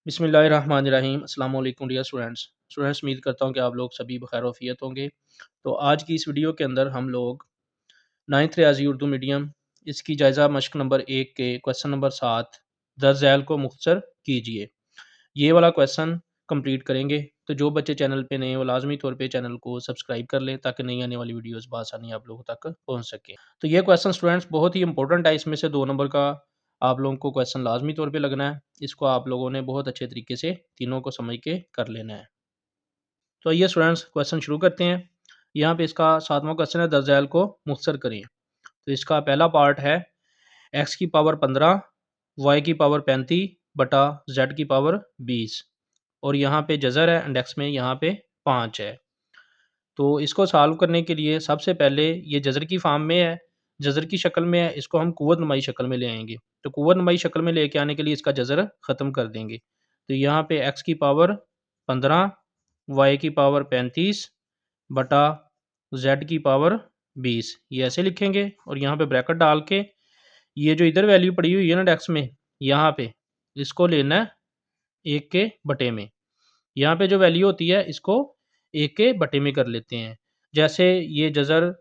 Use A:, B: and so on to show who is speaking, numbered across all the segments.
A: बिस्मिल्लाहिर्रहमानिर्रहीम अस्सलाम वालेकुम डियर स्टूडेंट्स उम्मीद करता हूँ कि आप लोग सभी बखैर वफ़ियत होंगे। तो आज की इस वीडियो के अंदर हम लोग 9th रियाज़ी उर्दू मीडियम इसकी जायज़ा मश्क नंबर 1 के क्वेश्चन नंबर 7 दर झैल को मुख्तसर कीजिए, ये वाला क्वेश्चन कंप्लीट करेंगे। तो जो बच्चे चैनल पे नए हैं वो लाज़मी तौर पे चैनल को सब्सक्राइब कर लें ताकि नई आने वाली वीडियोज़ बआसानी आप लोगों तक पहुँच सकें। तो ये क्वेश्चन स्टूडेंट्स बहुत ही इंपॉर्टेंट है, इसमें से 2 नंबर का आप लोगों को क्वेश्चन लाज़मी तौर पे लगना है। इसको आप लोगों ने बहुत अच्छे तरीके से तीनों को समझ के कर लेना है। तो आइए स्टूडेंट्स क्वेश्चन शुरू करते हैं। यहाँ पे इसका 7वां क्वेश्चन है, दर झैल को मुख्तसर करें। तो इसका पहला पार्ट है x की पावर 15 y की पावर 35 बटा z की पावर 20 और यहाँ पे जज़र है, इंडेक्स में यहाँ पे 5 है। तो इसको सॉल्व करने के लिए सबसे पहले ये जज़र की फॉर्म में है, जज़र की शक्ल में है, इसको हम कुव्वत नुमाई शक्ल में ले आएँगे। तो कुव्वत नुमाई शक्ल में लेके आने के लिए इसका जज़र ख़त्म कर देंगे। तो यहाँ पे x की पावर 15 y की पावर 35 बटा z की पावर 20 ये ऐसे लिखेंगे और यहाँ पे ब्रैकेट डाल के ये जो इधर वैल्यू पड़ी हुई है ना डेस्क में, यहाँ पे इसको लेना है 1 के बटे में। यहाँ पे जो वैल्यू होती है इसको 1 के बटे में कर लेते हैं। जैसे ये जज़र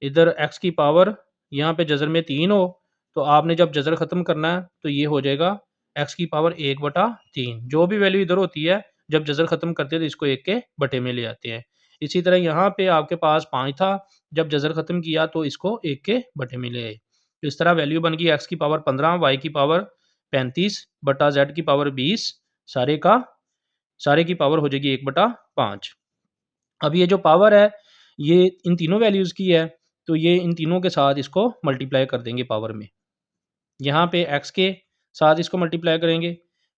A: इधर x की पावर यहाँ पे जज़र में 3 हो, तो आपने जब जज़र ख़त्म करना है तो ये हो जाएगा x की पावर 1/3। जो भी वैल्यू इधर होती है जब जज़र ख़त्म करते हैं तो इसको 1 के बटे में ले आते हैं। इसी तरह यहाँ पे आपके पास 5 था, जब जज़र ख़त्म किया तो इसको 1 के बटे में ले आए। तो इस तरह वैल्यू बन गई x की पावर 15 y की पावर 35 बटा z की पावर 20 सारे की पावर हो जाएगी 1/5। अब ये जो पावर है ये इन तीनों वैल्यूज़ की है, तो ये इन तीनों के साथ इसको मल्टीप्लाई कर देंगे पावर में। यहाँ पे x के साथ इसको मल्टीप्लाई करेंगे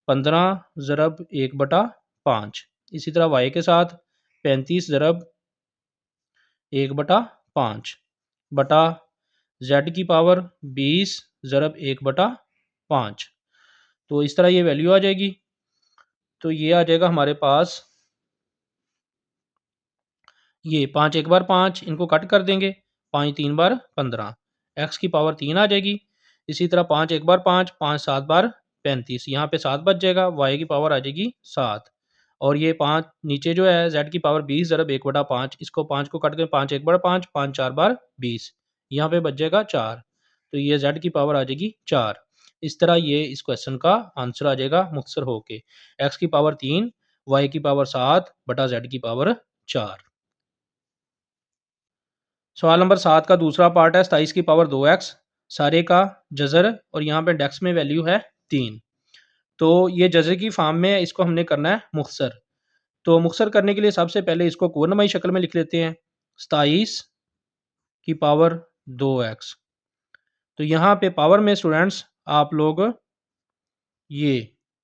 A: 15 ज़रब 1/5। इसी तरह y के साथ 35 ज़रब 1/5 बटा z की पावर 20 ज़रब 1/5। तो इस तरह ये वैल्यू आ जाएगी। तो ये आ जाएगा हमारे पास ये 5 एक बार 5 इनको कट कर देंगे, 5 3 बार 15 x की पावर 3 आ जाएगी। इसी तरह 5 एक बार 5 5 7 बार 35 यहाँ पे 7 बच जाएगा, y की पावर आ जाएगी 7 और ये 5 नीचे जो है z की पावर 20 ज़रब 1/5 इसको 5 को कट के 5 एक बार 5 5 4 बार 20 यहाँ पे बच जाएगा 4। तो ये z की पावर आ जाएगी 4। इस तरह ये इस क्वेश्चन का आंसर आ जाएगा मुख्तसर होके x की पावर 3 y की पावर 7 बटा z की पावर 4। सवाल नंबर 7 का दूसरा पार्ट है 27 की पावर 2x सारे का जज़र और यहाँ पे डेक्स में वैल्यू है 3। तो ये जज़र की फॉर्म में है, इसको हमने करना है मुख्तसर। तो मुख्तसर करने के लिए सबसे पहले इसको कोनमाई शक्ल में लिख लेते हैं 27 की पावर 2x। तो यहाँ पे पावर में स्टूडेंट्स आप लोग ये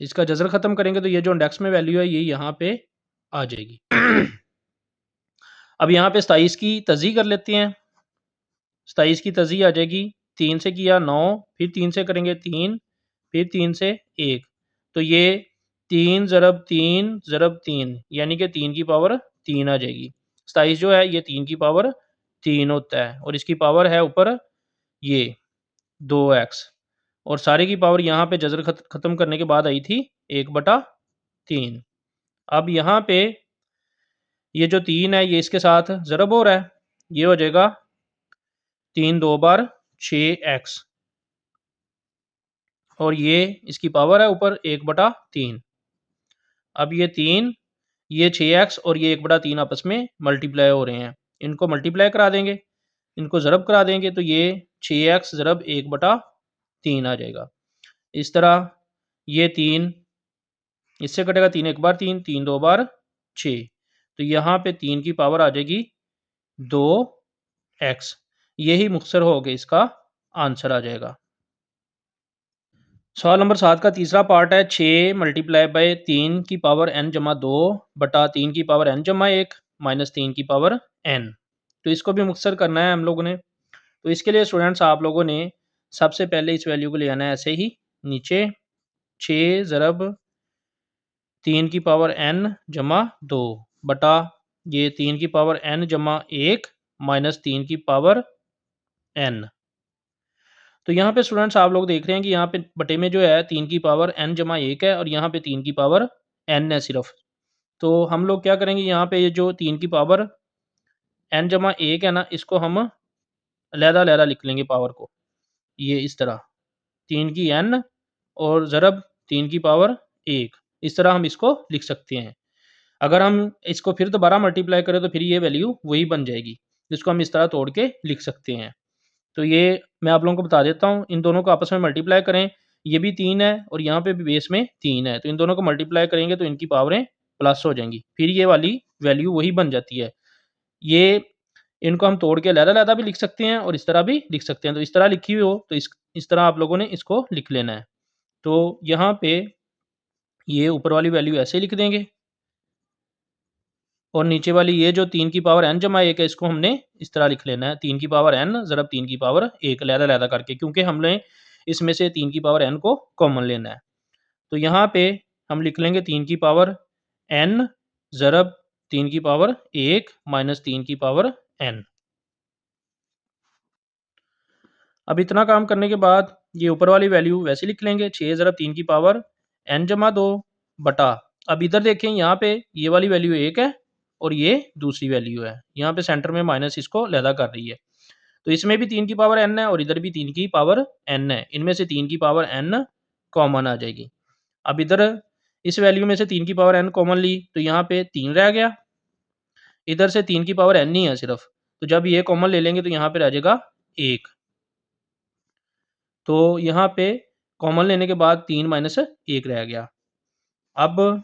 A: इसका जज़र ख़त्म करेंगे तो ये जो इंडेक्स में वैल्यू है ये यहाँ पे आ जाएगी। अब यहाँ पे 27 की तज़ी कर लेते हैं। 27 की तज़ी आ जाएगी 3 से किया 9 फिर 3 से करेंगे 3 फिर 3 से 1 तो ये 3 ज़रब 3 ज़रब 3 यानी कि 3 की पावर 3 आ जाएगी। 27 जो है ये 3 की पावर 3 होता है और इसकी पावर है ऊपर ये 2x और सारे की पावर यहाँ पे जज़र ख़त्म करने के बाद आई थी 1/3। अब यहाँ पे ये जो 3 है ये इसके साथ ज़रब हो रहा है, ये हो जाएगा 3 2 बार 6x और ये इसकी पावर है ऊपर 1/3। अब ये 3 ये 6x और ये 1/3 आपस में मल्टीप्लाई हो रहे हैं, इनको मल्टीप्लाई करा देंगे, इनको ज़रब करा देंगे तो ये 6x ज़रब 1/3 आ जाएगा। इस तरह ये 3 इससे कटेगा 3 एक बार 3 3 2 बार 6 तो यहाँ पे 3 की पावर आ जाएगी 2x। यही मुख्तसर हो गया इसका आंसर आ जाएगा। सवाल नंबर 7 का तीसरा पार्ट है 6 मल्टीप्लाई बाय 3 की पावर n जमा 2 बटा 3 की पावर n जमा 1 माइनस 3 की पावर n। तो इसको भी मुख्तसर करना है हम लोगों ने। तो इसके लिए स्टूडेंट्स आप लोगों ने सबसे पहले इस वैल्यू को ले आना है ऐसे ही नीचे 6 ज़रब 3 की पावर n जमा 2 बटा ये 3 की पावर n जमा 1 माइनस 3 की पावर n। तो यहाँ पे स्टूडेंट्स आप लोग देख रहे हैं कि यहाँ पे बटे में जो है 3 की पावर n जमा 1 है और यहाँ पे 3 की पावर n है सिर्फ। तो हम लोग क्या करेंगे, यहाँ पे ये जो 3 की पावर n जमा 1 है ना, इसको हम अलहदा-अलहदा लिख लेंगे पावर को। ये इस तरह 3 की n और ज़रब 3 की पावर 1, इस तरह हम इसको लिख सकते हैं। अगर हम इसको फिर दोबारा मल्टीप्लाई करें तो फिर ये वैल्यू वही बन जाएगी, जिसको हम इस तरह तोड़ के लिख सकते हैं। तो ये मैं आप लोगों को बता देता हूँ, इन दोनों को आपस में मल्टीप्लाई करें, ये भी 3 है और यहाँ पे भी बेस में 3 है, तो इन दोनों को मल्टीप्लाई करेंगे तो इनकी पावरें प्लस हो जाएँगी, फिर ये वाली वैल्यू वही बन जाती है। ये इनको हम तोड़ के अलग-अलग भी लिख सकते हैं और इस तरह भी लिख सकते हैं, तो इस तरह लिखी हुई हो तो इस तरह आप लोगों ने इसको लिख लेना है। तो यहाँ पे ये ऊपर वाली वैल्यू ऐसे लिख देंगे और नीचे वाली ये जो 3 की पावर n जमा 1 है, इसको हमने इस तरह लिख लेना है, 3 की पावर n ज़रब 3 की पावर 1 अलहदा-अलहदा करके, क्योंकि हमने इसमें से 3 की पावर n को कॉमन लेना है। तो यहाँ पे हम लिख लेंगे 3 की पावर n ज़रब 3 की पावर 1 माइनस 3 की पावर n। अब इतना काम करने के बाद ये ऊपर वाली वैल्यू वैसे लिख लेंगे, 6 ज़रब 3 की पावर n जमा 2 बटा, अब इधर देखें यहाँ पे ये वाली वैल्यू 1 है और ये दूसरी वैल्यू है। यहाँ पे सेंटर में माइनस इसको अलहदा कर रही है। तो इसमें भी 3 की पावर n है और इधर भी 3 की पावर n है। इनमें से 3 की पावर n कॉमन आ जाएगी। अब इधर इस वैल्यू में से 3 की पावर n कॉमन ली तो यहाँ पे 3 रह गया। इधर से 3 की पावर n ही है सिर्फ। तो जब ये कॉमन ले लेंगे तो यहाँ पे रह जाएगा 1। तो यहाँ पे कॉमन लेने के बाद 3 माइनस 1 रह गया। अब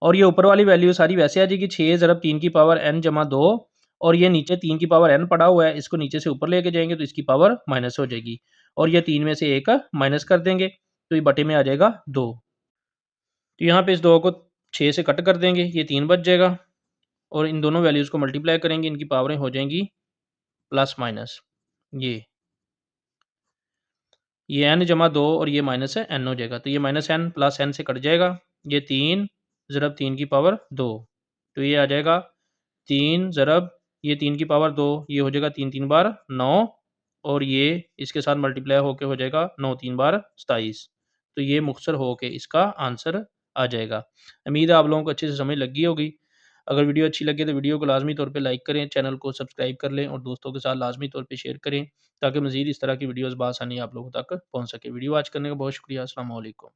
A: और ये ऊपर वाली वैल्यू सारी वैसे आ जाएगी, 6 ज़रब 3 की पावर n जमा 2 और ये नीचे 3 की पावर n पड़ा हुआ है, इसको नीचे से ऊपर लेके जाएँगे तो इसकी पावर माइनस हो जाएगी और ये 3 में से 1 माइनस कर देंगे तो ये बटे में आ जाएगा 2। तो यहाँ पे इस 2 को 6 से कट कर देंगे, ये 3 बच जाएगा और इन दोनों वैल्यूज़ को मल्टीप्लाई करेंगे, इनकी पावरें हो जाएँगी प्लस माइनस। ये n जमा 2 और ये माइनस है n हो जाएगा, तो ये माइनस n प्लस n से कट जाएगा। ये 3 ज़रब 3 की पावर 2, तो ये आ जाएगा 3 ज़रब ये 3 की पावर 2, ये हो जाएगा 3 3 बार 9 और ये इसके साथ मल्टीप्लाई होके हो जाएगा 9 3 बार 27। तो ये मुख्तसर होके इसका आंसर आ जाएगा। उम्मीद है आप लोगों को अच्छे से समझ लगी होगी। अगर वीडियो अच्छी लगे तो वीडियो को लाज़मी तौर पे लाइक करें, चैनल को सब्सक्राइब कर लें और दोस्तों के साथ लाज़मी तौर पे शेयर करें, ताकि मज़ीद इस तरह की वीडियोज़ बआसानी आप लोगों तक पहुँच सके। वीडियो वॉच करने का बहुत शुक्रिया। अस्सलाम वालेकुम।